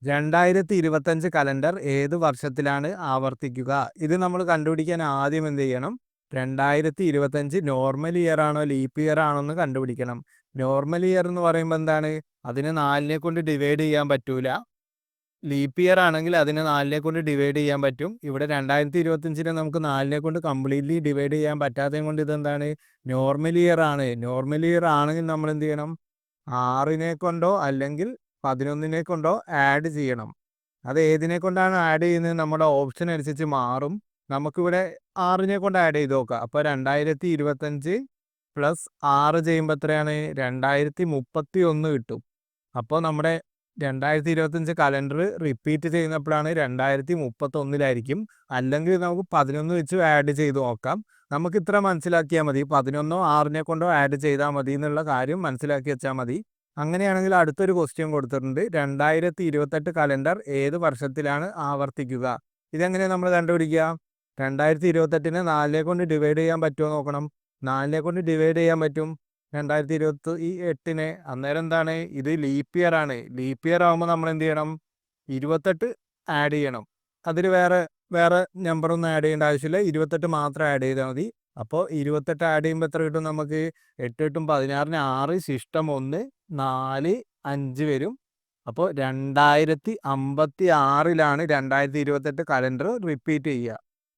2025 calendar ഏത് വർഷത്തിലാണ് ആവർത്തിക്കുക? ഇത് നമ്മൾ കണ്ടുപിടിക്കാൻ ആദ്യം എന്ത് ചെയ്യണം? 2025 നോർമൽ ഇയർ ആണോ ലീപ്പ് ഇയർ ആണോ എന്ന് കണ്ടുപിടിക്കണം. നോർമൽ ഇയർ എന്ന് പറയുമ്പോൾ എന്താണ്? അതിനെ 4നെ കൊണ്ട് ഡിവൈഡ് ചെയ്യാൻ പറ്റൂല. ലീപ്പ് ഇയർ ആണെങ്കിൽ അതിനെ 4നെ കൊണ്ട് ഡിവൈഡ് ചെയ്യാൻ പറ്റും. ഇവിടെ 2025നെ നമുക്ക് 4നെ കൊണ്ട് കംപ്ലീറ്റ്ലി ഡിവൈഡ് ചെയ്യാൻ പറ്റാത്തത് കൊണ്ട് ഇതെന്താണ്? നോർമൽ ഇയർ ആണ്. നോർമൽ ഇയർ ആണെങ്കിൽ നമ്മൾ എന്ത് ചെയ്യണം? 6നെ കൊണ്ടോ അല്ലെങ്കിൽ 11നെ കൊണ്ടോ ആഡ് ചെയ്യണം. അത് ഏതിനെ കൊണ്ടാണ് ആഡ് ചെയ്യുന്നത് നമ്മുടെ ഓപ്ഷൻ അനുസരിച്ച് മാറും. നമുക്കിവിടെ 6നെ കൊണ്ട് ആഡ് ചെയ്ത് നോക്കാം. അപ്പോൾ 2025 പ്ലസ് 6 ചെയ്യുമ്പോൾ എത്രയാണ്? 2031 കിട്ടും. അപ്പോൾ നമ്മുടെ 2025 കലണ്ടർ റിപ്പീറ്റ് ചെയ്യുന്നപ്പോഴാണ് 2031 അല്ലെങ്കിൽ നമുക്ക് 11 വെച്ച് ആഡ് ചെയ്ത് നോക്കാം. നമുക്ക് ഇത്ര മനസ്സിലാക്കിയാൽ മതി. 11 6നെ കൊണ്ടോ ആഡ് ചെയ്താൽ മതി എന്നുള്ള കാര്യം മനസ്സിലാക്കി വെച്ചാൽ മതി. അങ്ങനെയാണെങ്കിൽ അടുത്തൊരു ക്വസ്റ്റ്യൻ കൊടുത്തിട്ടുണ്ട്. 2028 കലണ്ടർ ഏത് വർഷത്തിലാണ് ആവർത്തിക്കുക? ഇതെങ്ങനെയാണ് നമ്മൾ കണ്ടുപിടിക്കുക? 2028നെ 4നെ കൊണ്ട് ഡിവൈഡ് ചെയ്യാൻ പറ്റുമോ നോക്കണം. 4നെ കൊണ്ട് ഡിവൈഡ് ചെയ്യാൻ പറ്റും 2028നെ. അന്നേരം എന്താണ്? ഇത് ലീപ്പ് ഇയർ ആണ്. ലീപ്പ് ഇയർ ആകുമ്പോൾ നമ്മൾ എന്ത് ചെയ്യണം? 28 ആഡ് ചെയ്യണം. അതിൽ വേറെ നമ്പറൊന്നും ആഡ് ചെയ്യേണ്ട ആവശ്യമില്ല. 28 മാത്രം ആഡ് ചെയ്താൽ മതി. അപ്പോൾ 28 ആഡ് ചെയ്യുമ്പോൾ എത്ര കിട്ടും നമുക്ക്? 8 8 16ന് 6 ശിഷ്ടം 1 4 5 വരും. അപ്പോൾ 2056ലാണ് 2028 കലണ്ടർ റിപ്പീറ്റ് ചെയ്യുക.